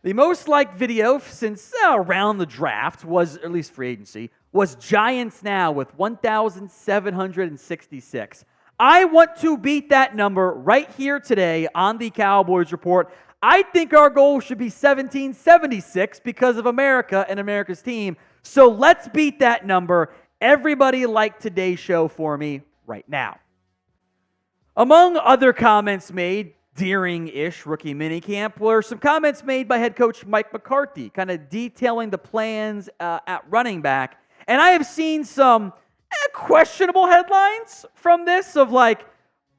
The most liked video since around the draft was, or at least free agency, was Giants Now with 1,766. I want to beat that number right here today on the Cowboys Report. I think our goal should be 1776 because of America and America's team. So let's beat that number. Everybody like today's show for me right now. Among other comments made during-ish rookie minicamp were some comments made by head coach Mike McCarthy, kind of detailing the plans at running back. And I have seen some questionable headlines from this of like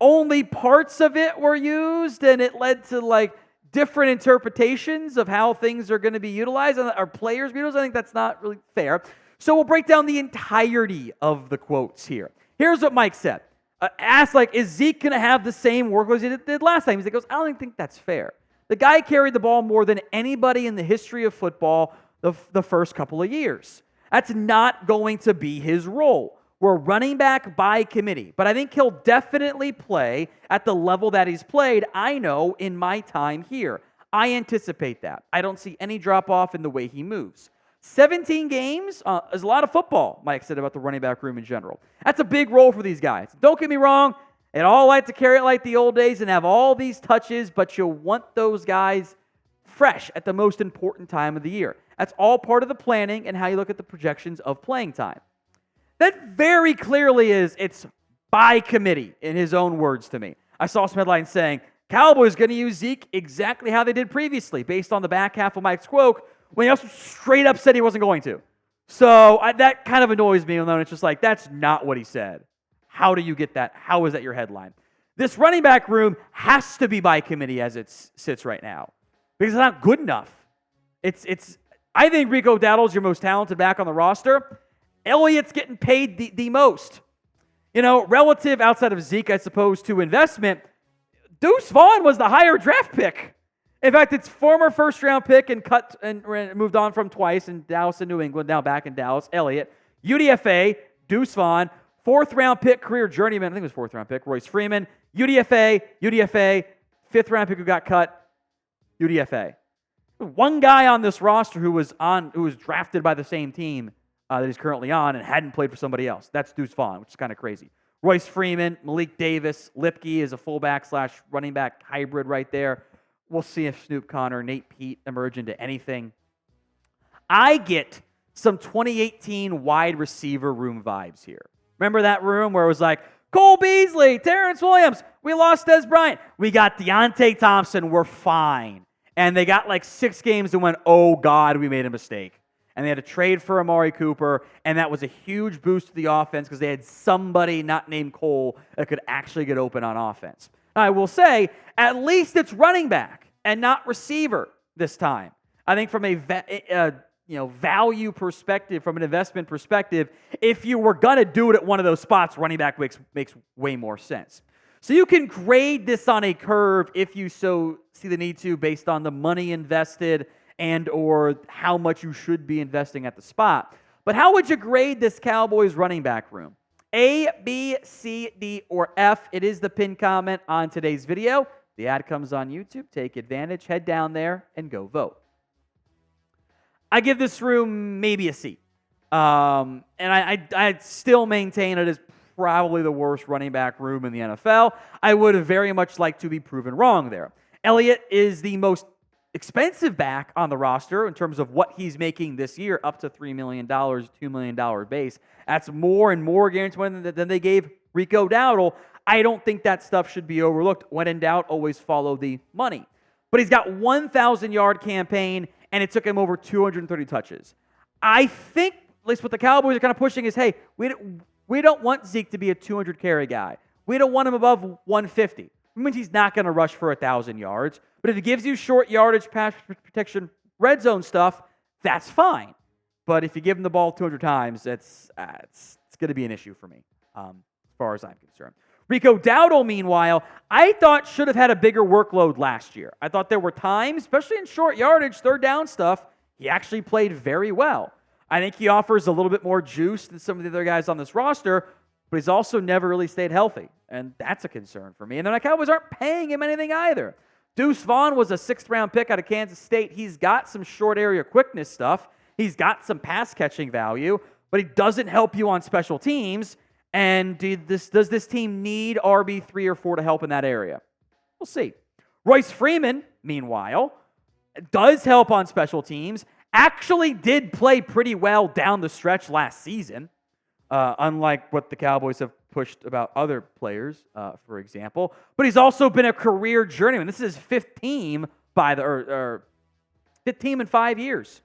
only parts of it were used and it led to like different interpretations of how things are going to be utilized and our players' videos. I think that's not really fair. So we'll break down the entirety of the quotes here. Here's what Mike said. Asked, like, is Zeke going to have the same workload as he did last time? He goes, I don't even think that's fair. The guy carried the ball more than anybody in the history of football the first couple of years. That's not going to be his role. We're running back by committee, but I think he'll definitely play at the level that he's played, I know, in my time here. I anticipate that. I don't see any drop-off in the way he moves. 17 games is a lot of football, Mike said about the running back room in general. That's a big role for these guys. Don't get me wrong, they'd all like to carry it like the old days and have all these touches, but you'll want those guys fresh at the most important time of the year. That's all part of the planning and how you look at the projections of playing time. That very clearly it's by committee, in his own words to me. I saw some headlines saying, Cowboys going to use Zeke exactly how they did previously, based on the back half of Mike's quote, when he also straight up said he wasn't going to. So that kind of annoys me, and it's just like, that's not what he said. How do you get that? How is that your headline? This running back room has to be by committee as it sits right now, because it's not good enough. I think Rico Dowdle's your most talented back on the roster. Elliott's getting paid the most. Relative outside of Zeke, I suppose, to investment, Deuce Vaughn was the higher draft pick. In fact, it's former first-round pick and cut and moved on from twice in Dallas and New England, now back in Dallas, Elliott. UDFA, Deuce Vaughn, fourth-round pick, career journeyman, I think it was fourth-round pick, Royce Freeman. UDFA, fifth-round pick who got cut, UDFA. One guy on this roster who was drafted by the same team that he's currently on and hadn't played for somebody else. That's Deuce Vaughn, which is kind of crazy. Royce Freeman, Malik Davis, Lipke is a fullback / running back hybrid right there. We'll see if Snoop Connor, Nate Pete emerge into anything. I get some 2018 wide receiver room vibes here. Remember that room where it was like, Cole Beasley, Terrence Williams, we lost Des Bryant. We got Deontay Thompson, we're fine. And they got like 6 games and went, oh God, we made a mistake. And they had to trade for Amari Cooper, and that was a huge boost to the offense because they had somebody not named Cole that could actually get open on offense. Now, I will say, at least it's running back and not receiver this time. I think from a value perspective, from an investment perspective, if you were going to do it at one of those spots, running back makes way more sense. So you can grade this on a curve if you so see the need to based on the money invested and or how much you should be investing at the spot. But how would you grade this Cowboys running back room? A, B, C, D, or F. It is the pinned comment on today's video. The ad comes on YouTube. Take advantage. Head down there and go vote. I give this room maybe a C. And I still maintain it is probably the worst running back room in the NFL. I would have very much liked to be proven wrong there. Elliott is the most expensive back on the roster in terms of what he's making this year, up to $3 million, $2 million base. That's more and more guaranteed than they gave Rico Dowdle. I don't think that stuff should be overlooked. When in doubt, always follow the money. But he's got 1,000-yard campaign, and it took him over 230 touches. I think, at least what the Cowboys are kind of pushing is, hey, we don't want Zeke to be a 200-carry guy. We don't want him above 150. It means he's not going to rush for 1,000 yards. But if it gives you short yardage, pass protection, red zone stuff, that's fine. But if you give him the ball 200 times, it's going to be an issue for me, as far as I'm concerned. Rico Dowdle, meanwhile, I thought should have had a bigger workload last year. I thought there were times, especially in short yardage, third down stuff, he actually played very well. I think he offers a little bit more juice than some of the other guys on this roster, but he's also never really stayed healthy, and that's a concern for me. And then the Cowboys aren't paying him anything either. Deuce Vaughn was a 6th-round pick out of Kansas State. He's got some short area quickness stuff. He's got some pass catching value, but he doesn't help you on special teams. And does this team need RB3 or 4 to help in that area? We'll see. Royce Freeman, meanwhile, does help on special teams. Actually did play pretty well down the stretch last season, unlike what the Cowboys have pushed about other players, for example. But he's also been a career journeyman. This is his 5th team or 5th team in 5 years.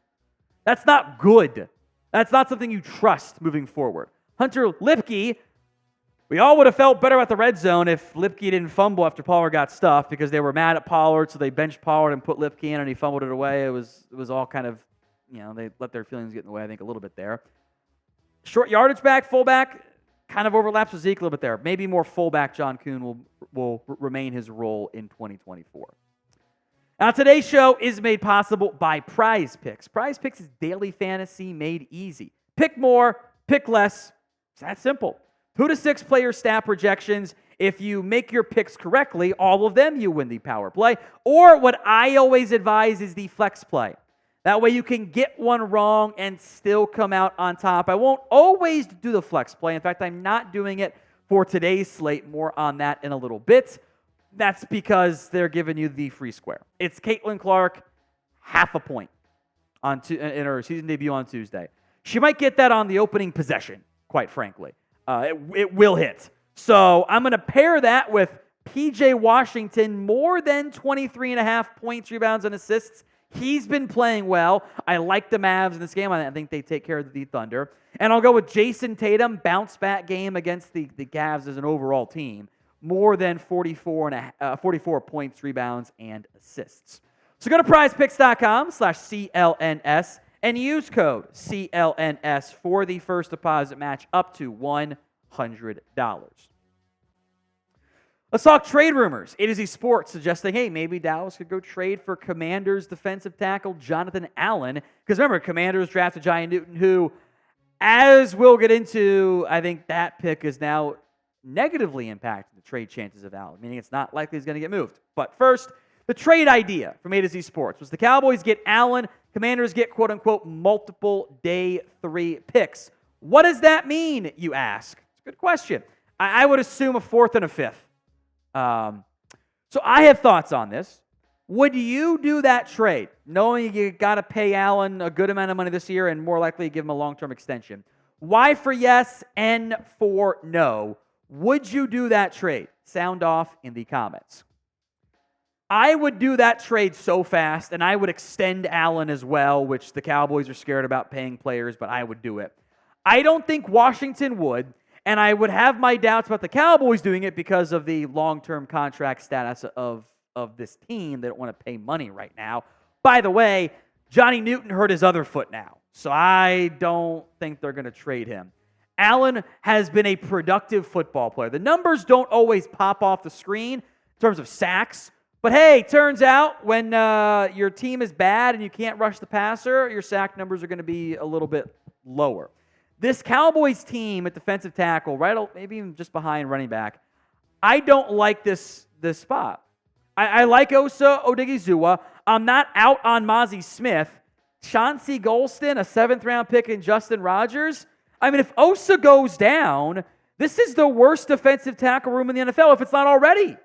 That's not good. That's not something you trust moving forward. Hunter Lipke, we all would have felt better about the red zone if Lipke didn't fumble after Pollard got stuffed because they were mad at Pollard, so they benched Pollard and put Lipke in, and he fumbled it away. It was all kind of, they let their feelings get in the way, I think, a little bit there. Short yardage back, fullback, kind of overlaps with Zeke a little bit there. Maybe more fullback John Kuhn will remain his role in 2024. Now, today's show is made possible by Prize Picks. Prize Picks is daily fantasy made easy. Pick more, pick less. It's that simple. 2 to 6 player stat projections. If you make your picks correctly, all of them, you win the power play. Or what I always advise is the flex play. That way you can get one wrong and still come out on top. I won't always do the flex play. In fact, I'm not doing it for today's slate. More on that in a little bit. That's because they're giving you the free square. It's Caitlin Clark, half a point in her season debut on Tuesday. She might get that on the opening possession, quite frankly. It will hit. So I'm going to pair that with P.J. Washington, more than 23.5 points, rebounds, and assists. He's been playing well. I like the Mavs in this game. I think they take care of the Thunder. And I'll go with Jason Tatum, bounce-back game against the Cavs as an overall team. More than 44 points, rebounds, and assists. So go to prizepicks.com/CLNS and use code CLNS for the first deposit match up to $100. Let's talk trade rumors. A to Z Sports suggesting, hey, maybe Dallas could go trade for Commanders defensive tackle Jonathan Allen. Because remember, Commanders drafted Johnny Newton, who, as we'll get into, I think that pick is now negatively impacting the trade chances of Allen, meaning it's not likely he's going to get moved. But first, the trade idea from A to Z Sports was the Cowboys get Allen, Commanders get quote-unquote multiple day 3 picks. What does that mean, you ask? It's a good question. I would assume a 4th and a 5th. So I have thoughts on this. Would you do that trade, knowing you got to pay Allen a good amount of money this year and more likely give him a long-term extension? Y for yes, N for no. Would you do that trade? Sound off in the comments. I would do that trade so fast, and I would extend Allen as well, which the Cowboys are scared about paying players, but I would do it. I don't think Washington would, and I would have my doubts about the Cowboys doing it because of the long-term contract status of this team. They don't want to pay money right now. By the way, Johnny Newton hurt his other foot now, so I don't think they're going to trade him. Allen has been a productive football player. The numbers don't always pop off the screen in terms of sacks, but hey, turns out when your team is bad and you can't rush the passer, your sack numbers are going to be a little bit lower. This Cowboys team at defensive tackle, right, maybe even just behind running back, I don't like this spot. I like Osa Odigizua. I'm not out on Mozzie Smith. Chauncey Golston, a 7th-round pick, and Justin Rogers. I mean, if Osa goes down, this is the worst defensive tackle room in the NFL, if it's not already.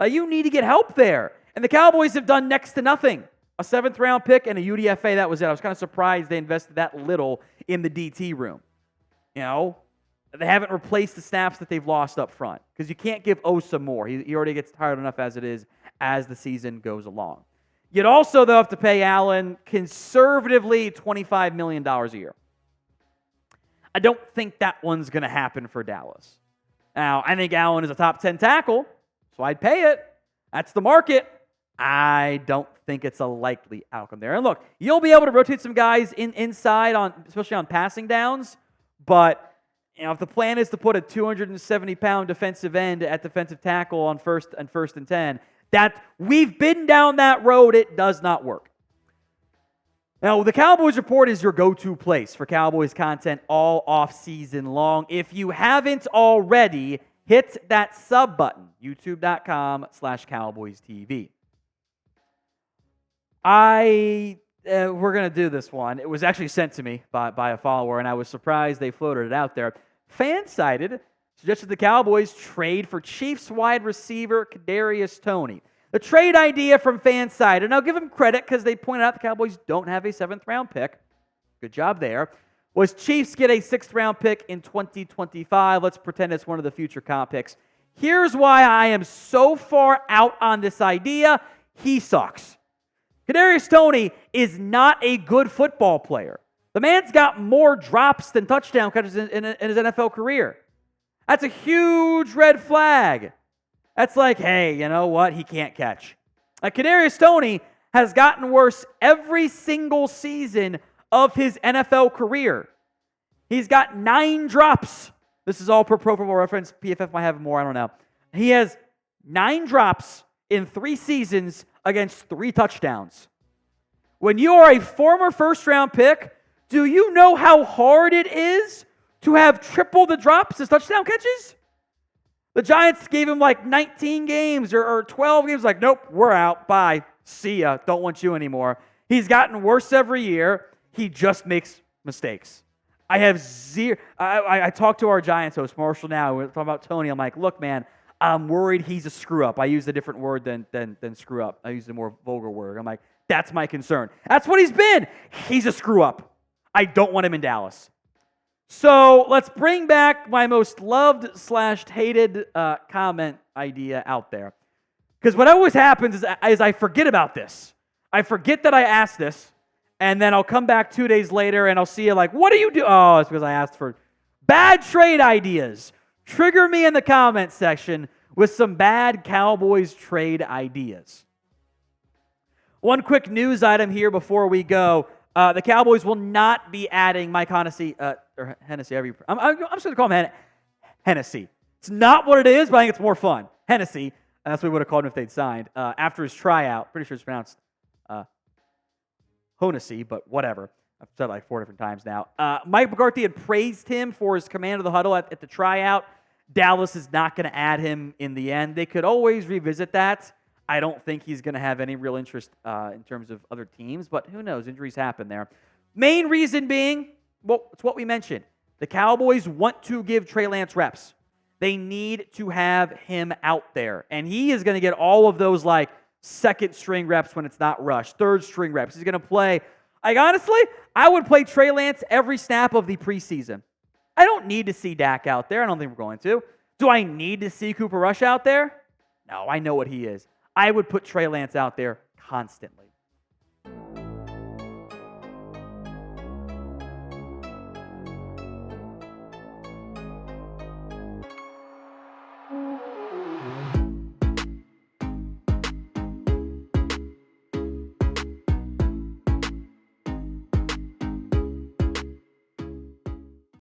You need to get help there. And the Cowboys have done next to nothing. A 7th-round pick and a UDFA, that was it. I was kind of surprised they invested that little in the DT room. You know, they haven't replaced the snaps that they've lost up front because you can't give Osa more. He already gets tired enough as it is as the season goes along. You'd also, though, have to pay Allen conservatively $25 million a year. I don't think that one's going to happen for Dallas. Now, I think Allen is a top 10 tackle, so I'd pay it. That's the market. I don't think it's a likely outcome there. And look, you'll be able to rotate some guys inside, especially on passing downs, but if the plan is to put a 270-pound defensive end at defensive tackle on first and 10, that we've been down that road, it does not work. Now, the Cowboys Report is your go-to place for Cowboys content all off-season long. If you haven't already, hit that sub button, youtube.com/CowboysTV. We're going to do this one. It was actually sent to me by a follower, and I was surprised they floated it out there. Fansided suggested the Cowboys trade for Chiefs wide receiver Kadarius Toney. The trade idea from Fansided, and I'll give them credit because they pointed out the Cowboys don't have a 7th-round pick. Good job there. Was Chiefs get a 6th-round pick in 2025? Let's pretend it's one of the future comp picks. Here's why I am so far out on this idea. He sucks. Kadarius Toney is not a good football player. The man's got more drops than touchdown catches in his NFL career. That's a huge red flag. That's like, hey, you know what? He can't catch. Kadarius Toney has gotten worse every single season of his NFL career. He's got 9 drops. This is all per Pro Football Reference. PFF might have more, I don't know. He has 9 drops in 3 seasons against 3 touchdowns. When you are a former first-round pick, do you know how hard it is to have triple the drops as touchdown catches? The Giants gave him like 19 games or 12 games. Like, nope, we're out. Bye. See ya. Don't want you anymore. He's gotten worse every year. He just makes mistakes. I have zero. I talked to our Giants host, Marshall, now. We're talking about Toney. I'm like, look, man, I'm worried he's a screw-up. I used a different word than screw-up. I used a more vulgar word. I'm like, that's my concern. That's what he's been. He's a screw-up. I don't want him in Dallas. So let's bring back my most loved/hated comment idea out there. Because what always happens is I forget about this. I forget that I asked this, and then I'll come back 2 days later and I'll see you like, what do you do? Oh, it's because I asked for bad trade ideas. Trigger me in the comment section with some bad Cowboys trade ideas. One quick news item here before we go. The Cowboys will not be adding Mike Hohensee, or Hennessy. I'm just going to call him Hennessy. It's not what it is, but I think it's more fun. Hennessy. And that's what we would have called him if they'd signed. After his tryout, pretty sure it's pronounced Hohensee, but whatever. I've said it like 4 different times now. Mike McCarthy had praised him for his command of the huddle at the tryout. Dallas is not going to add him in the end. They could always revisit that. I don't think he's going to have any real interest in terms of other teams, but who knows? Injuries happen there. Main reason being, well, it's what we mentioned. The Cowboys want to give Trey Lance reps. They need to have him out there, and he is going to get all of those like second-string reps when it's not rushed, third-string reps. He's going to play. Honestly, I would play Trey Lance every snap of the preseason. I don't need to see Dak out there. I don't think we're going to. Do I need to see Cooper Rush out there? No, I know what he is. I would put Trey Lance out there constantly.